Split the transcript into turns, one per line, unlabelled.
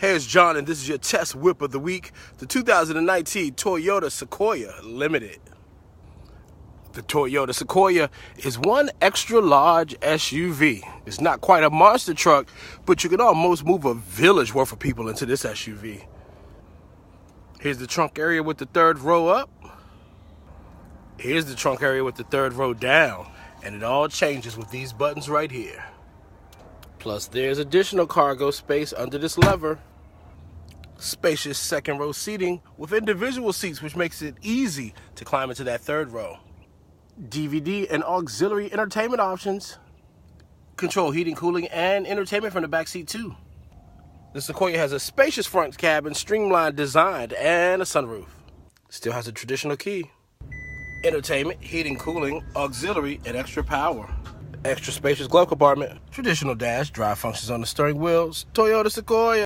Hey, it's John, and this is your test whip of the week, the 2019 Toyota Sequoia Limited. The Toyota Sequoia is one extra large SUV. It's not quite a monster truck, but you can almost move a village worth of people into this SUV. Here's the trunk area with the third row up. Here's the trunk area with the third row down, and it all changes with these buttons right here. Plus, there's additional cargo space under this lever. Spacious second row seating with individual seats, which makes it easy to climb into that third row. DVD and auxiliary entertainment options. Control heating, cooling, and entertainment from the back seat too. The Sequoia has a spacious front cabin, streamlined design, and a sunroof. Still has a traditional key. Entertainment, heating, cooling, auxiliary, and extra power. Extra spacious glove compartment. Traditional dash, drive functions on the steering wheels. Toyota Sequoia.